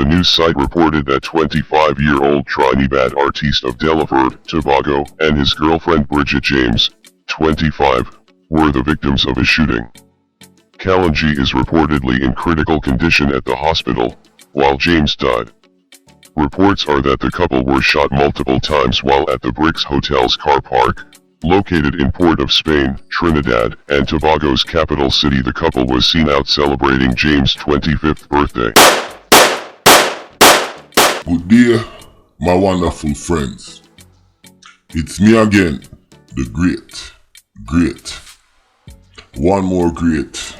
The news site reported that 25-year-old Trinidad artiste of Delaware, Tobago, and his girlfriend Bridget James, 25, were the victims of a shooting. Kalonji is reportedly in critical condition at the hospital, while James died. Reports are that the couple were shot multiple times while at the Bricks Hotel's car park, located in Port of Spain, Trinidad and Tobago's capital city. The couple was seen out celebrating James' 25th birthday. Good day, my wonderful friends. It's me again, the great. One more great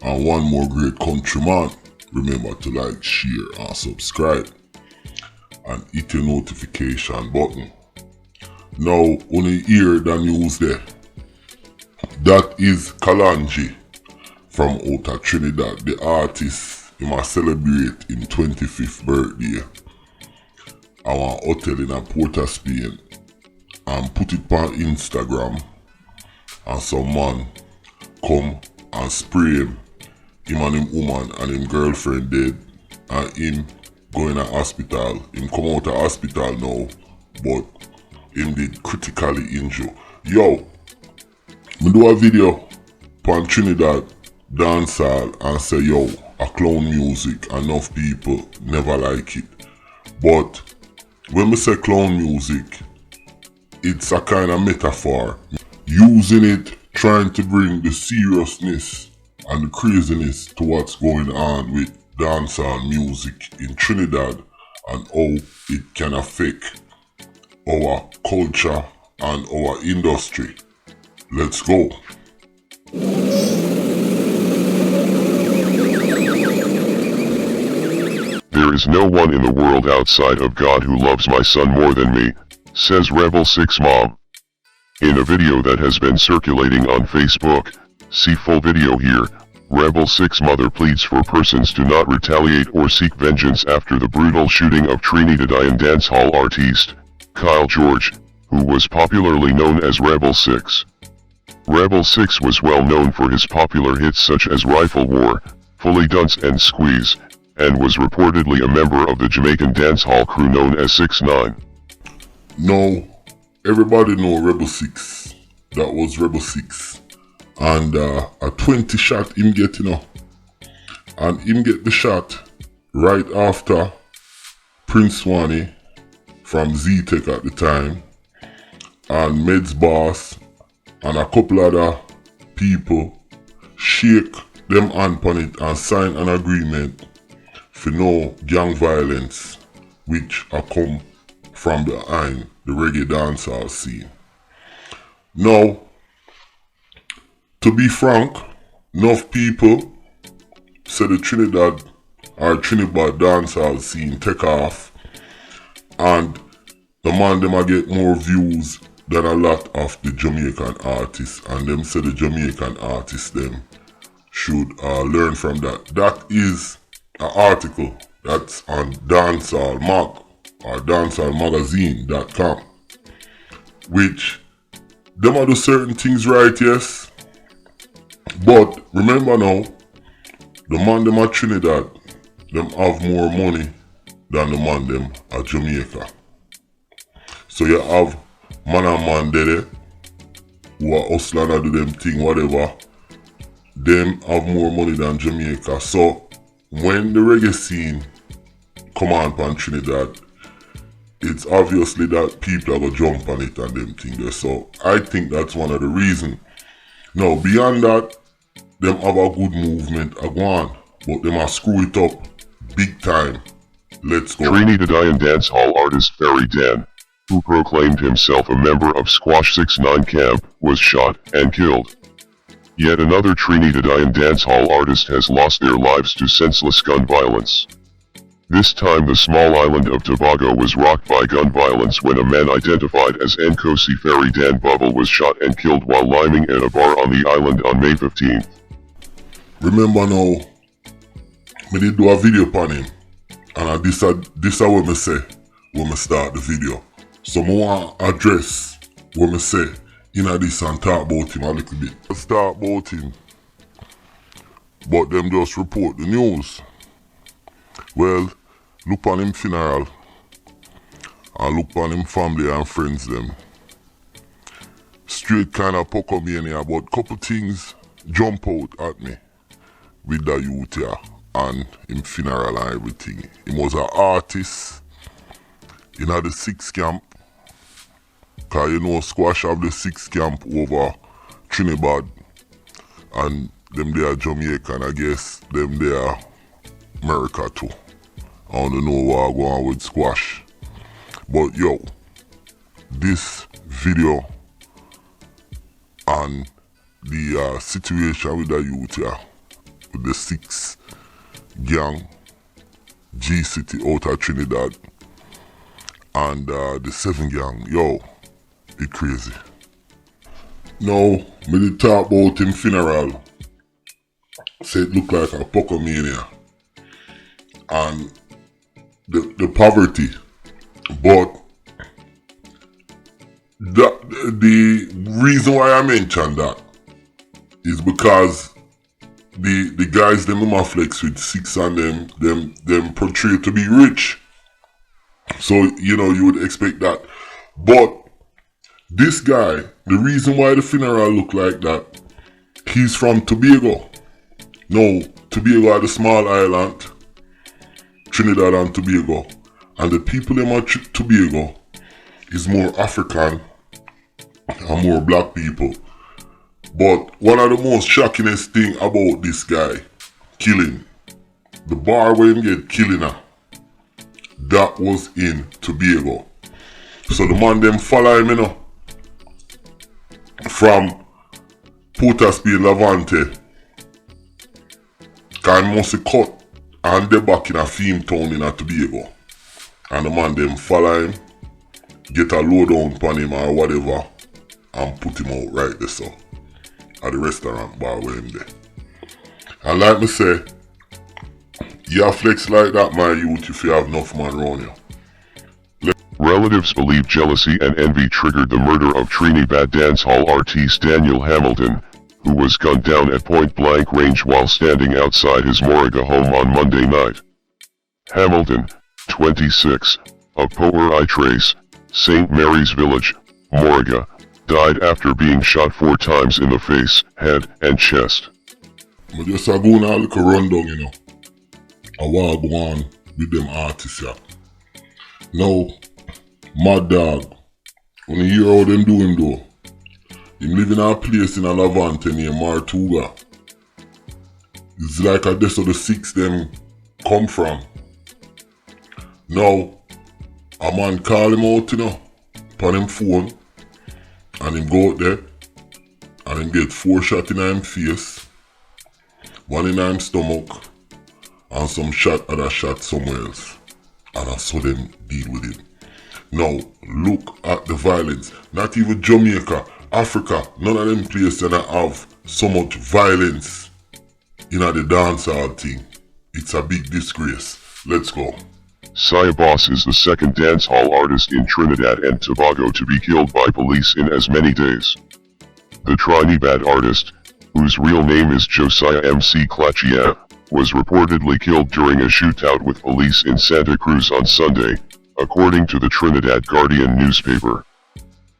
and one more great countryman. Remember to like, share and subscribe and hit your notification button. Now, only hear the news there. That is Kalonji from out of Trinidad. The artist, he must celebrate his 25th birthday. Our hotel in a Port of Spain and put it on Instagram, and some man come and spray him and him woman and him girlfriend dead, and him going to hospital. Him come out of hospital now, but him did critically injured. Yo, me do a video on Trinidad dancehall and say yo, a clown music, enough people never like it. But when me say clown music, it's a kind of metaphor. Using it, trying to bring the seriousness and the craziness to what's going on with dancehall music in Trinidad and how it can affect our culture and our industry. Let's go. There is no one in the world outside of God who loves my son more than me, says Rebel Sixx mom. In a video that has been circulating on Facebook, see full video here, Rebel Sixx mother pleads for persons to not retaliate or seek vengeance after the brutal shooting of Trinidadian dancehall artiste, Kyle George, who was popularly known as Rebel Sixx. Rebel Sixx was well known for his popular hits such as Rifle War, Fully Dunce and Squeeze, and was reportedly a member of the Jamaican dancehall crew known as 6ix9ine. Now, everybody know Rebel Sixx. That was Rebel Sixx. And a 20 shot him get, and him get the shot right after Prince Wani from Ztek at the time, and Meds Boss and a couple other people shake them hand on it and sign an agreement for no gang violence which are come from behind the reggae dancehall scene. Now, to be frank, enough people say the Trinidad dancehall scene take off, and the man them a get more views than a lot of the Jamaican artists, and them say the Jamaican artists them should learn from that. That is an article that's on dancehall mag or dancehallmagazine.com, which them a do certain things right, yes, but remember now, the man them at Trinidad, them have more money than the man them at Jamaica. So you have man and man there who are hustling and do them thing, whatever. Them have more money than Jamaica. So when the reggae scene come on Trinidad, it's obviously that people are gonna jump on it and them thing there. So I think that's one of the reasons. Now beyond that, them have a good movement on, but them a screw it up big time. Let's go. Trinidadian dancehall artist Fari Dan, who proclaimed himself a member of Squash 6ix9ine camp, was shot and killed. Yet another Trinidadian dancehall artist has lost their lives to senseless gun violence. This time the small island of Tobago was rocked by gun violence when a man identified as Nkosi Fari Dan Bubble was shot and killed while liming at a bar on the island on May 15th. Remember now, me did do a video upon him, and this what me say when me start the video. So I want to address what me say in this and talk about him a little bit. Let's talk about him, but them just report the news. Well, look on him funeral and look on him family and friends them. Straight kind of Pocomania, but couple things jump out at me with the youth here and him funeral and everything. He was an artist in the Sixx camp. Cause you know squash have the Sixx camp over Trinidad and them there Jamaica and I guess them there America too. I don't know what going on with squash. But yo, this video and the situation with the youth here, with the Sixx gang, G-City out of Trinidad, and the 7 gang, yo, it crazy. Now, me did talk about him funeral. Say it look like a Pocomania. And the poverty. But the reason why I mentioned that is because the guys them who flex with Sixx and them portray to be rich. So, you know, you would expect that. But this guy, the reason why the funeral look like that, he's from Tobago. No, Tobago are the small island, Trinidad and Tobago. And the people in Tobago is more African and more black people. But one of the most shockingest thing about this guy killing, the bar where him get killing her, that was in Tobago. So the man them follow him, you know, from Port of Spain, Levante. Cause he must cut and they back in a theme town in a Tobago. And the man them follow him, get a load down upon him or whatever, and put him out right there so. At the restaurant bar where him there. And like me say, you flex like that my youth if you have enough man around you. Relatives believe jealousy and envy triggered the murder of Trinidad dancehall artiste Daniel Hamilton, who was gunned down at point-blank range while standing outside his Moraga home on Monday night. Hamilton, 26, of Power Trace, St. Mary's Village, Moraga, died after being shot 4 times in the face, head, and chest. I just go on a little rundown, you know. I want to go on with them artists here. Now, Mad Dog, when you hear how them do him though, him live in a place in a Levante near Martuga. It's like a that's where the Sixx them come from. Now, a man call him out, you know, on him phone, and him go out there, and him get 4 shots in him face, 1 in him stomach, and some other shot somewhere else. And I saw them deal with it. Now, look at the violence. Not even Jamaica, Africa, none of them places that have so much violence in the dancehall thing. It's a big disgrace. Let's go. Siah Boss is the second dancehall artist in Trinidad and Tobago to be killed by police in as many days. The Trinidad artist, whose real name is Josiah MC Clachia, was reportedly killed during a shootout with police in Santa Cruz on Sunday, according to the Trinidad Guardian newspaper.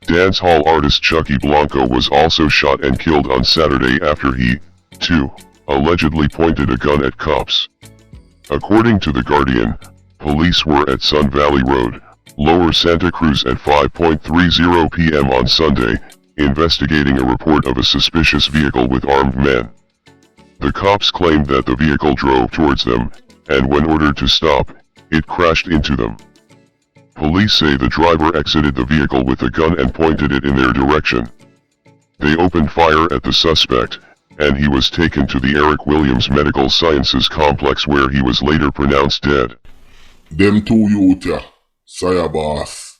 Dancehall artist Chucky Blanco was also shot and killed on Saturday after he, too, allegedly pointed a gun at cops. According to the Guardian, police were at Sun Valley Road, Lower Santa Cruz at 5:30 p.m. on Sunday, investigating a report of a suspicious vehicle with armed men. The cops claimed that the vehicle drove towards them, and when ordered to stop, it crashed into them. Police say the driver exited the vehicle with a gun and pointed it in their direction. They opened fire at the suspect, and he was taken to the Eric Williams Medical Sciences Complex where he was later pronounced dead. Them 2 youth here, Siah Boss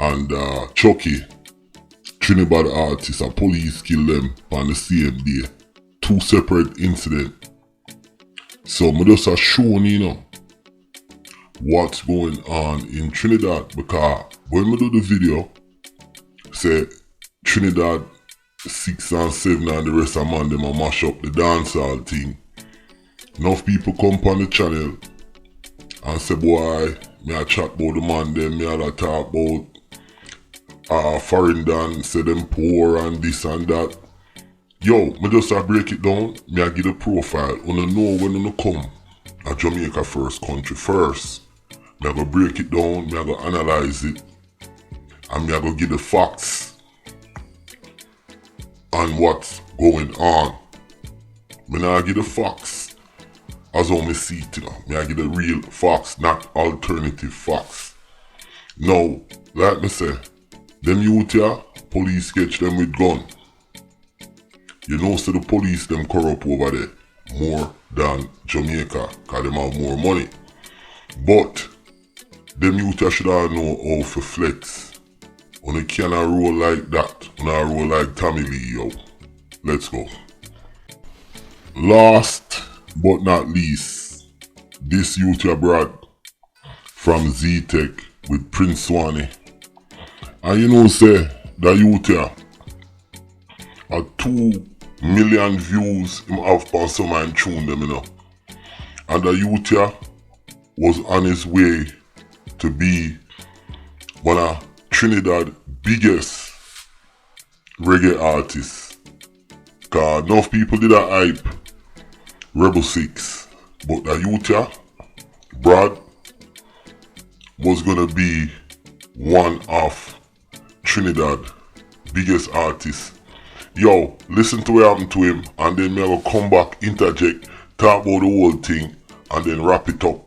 and Chucky, Trinidad artists, and police kill them on the same day. 2 separate incidents. So I just showing you know what's going on in Trinidad, because when we do the video, say Trinidad 6 and 7 and the rest of man them a mash up the dancehall thing. Enough people come on the channel and say, boy, me a chat about the man them, me a talk about foreign dance, say them poor and this and that. Yo, me just a break it down, me a give the profile. Wanna know when you come a Jamaica first country first. Me a go break it down, me a go analyze it, and me a go give the facts on what's going on. Me not give the facts as how me see it, you know. Me I give the real facts, not alternative facts. Now, like me say, them youth here, police catch them with gun. You know, so the police them corrupt over there more than Jamaica, cause them have more money. But them youth here should all know how to flex. When you cannot roll like that, when I roll like Tommy Lee, yo. Let's go. Last but not least, this youth here brought from Ztek with Prince Swanee. And you know say, that youth here, a 2 million views him have on some man tune them, you know. And the youth here was on his way to be one of Trinidad's biggest reggae artists. Cause enough people did a hype Rebel Sixx, but the youth here, Brad, was gonna be one of Trinidad's biggest artists. Yo, listen to what happened to him, and then me gonna come back, interject, talk about the whole thing, and then wrap it up.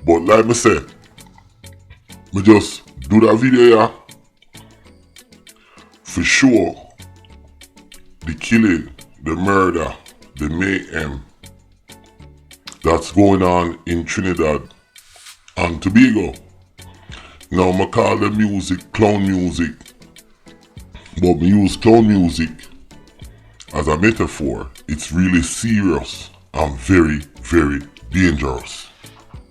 But like me say, me just do that video here. For sure, the killing, the murder, the mayhem that's going on in Trinidad and Tobago. Now I call the music clown music, but me use clown music as a metaphor. It's really serious and very, very dangerous.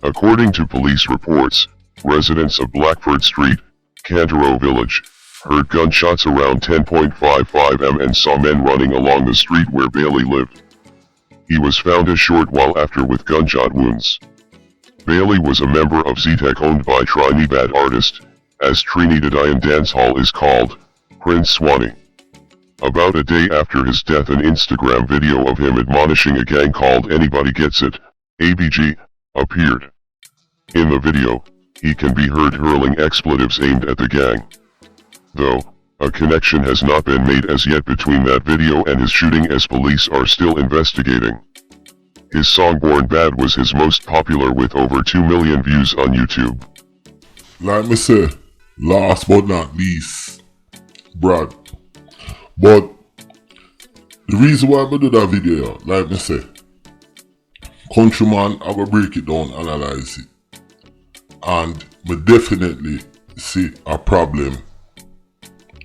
According to police reports, residents of Blackford Street, Cantero Village, heard gunshots around 10:55 am and saw men running along the street where Bailey lived. He was found a short while after with gunshot wounds. Bailey was a member of Ztek owned by Trinidad artist, as Trinidadian dancehall is called, Prince Swanee. About a day after his death, an Instagram video of him admonishing a gang called Anybody Gets It, ABG, appeared. In the video, he can be heard hurling expletives aimed at the gang. Though, a connection has not been made as yet between that video and his shooting, as police are still investigating. His song Born Bad was his most popular with over 2 million views on YouTube. Like me say, last but not least, Brad. But the reason why I do that video, like me say, countryman, I will break it down, analyze it. And me definitely see a problem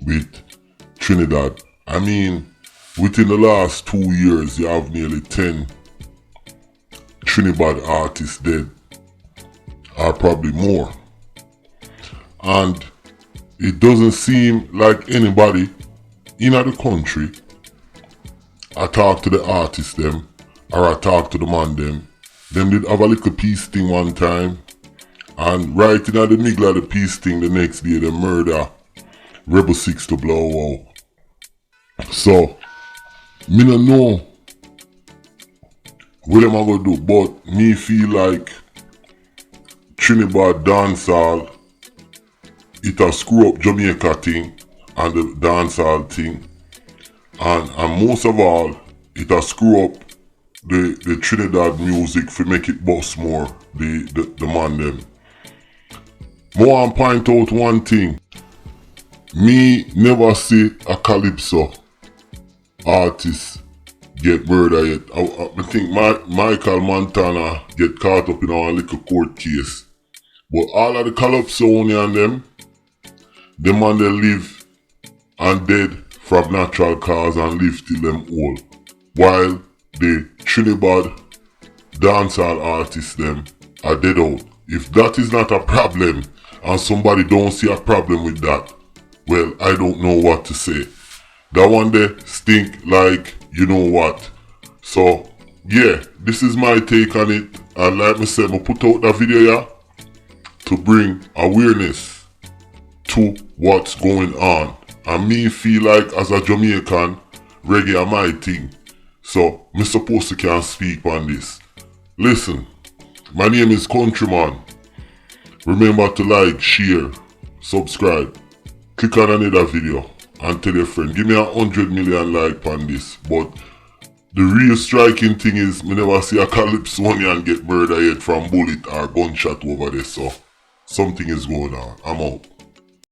with Trinidad. I mean, within the last 2 years, you have nearly 10 Trinidad artists dead, or probably more. And it doesn't seem like anybody in the country, I talk to the artists them, or I talk to the man them did have a little peace thing one time, and right in the middle of the peace thing the next day, they murder Rebel Sixx to blow out. So, me no know what am I gonna do, but me feel like Trinidad dancehall, it a screw up Jamaica thing and the dancehall thing, and most of all, it a screw up the Trinidad music for make it bust more, the man them. More and point out one thing. Me never see a calypso artist get murdered yet. I think Michael Montana get caught up in our little court case. But all of the calypsonian them man they live and dead from natural cause and live till them old. While the Trinidad dancehall artists them are dead out. If that is not a problem and somebody don't see a problem with that, well, I don't know what to say. That one there stink like you know what. So, yeah, this is my take on it. And like I said, I put out that video here. to bring awareness to what's going on. And me feel like as a Jamaican, reggae are my thing. So, me supposed to can speak on this. Listen, my name is Countryman. Remember to like, share, subscribe. Click on another video and tell your friend. Give me 100 million like on this. But the real striking thing is, me never see a Calypsonian get murdered yet from bullet or gunshot over there. So, something is going on. I'm out.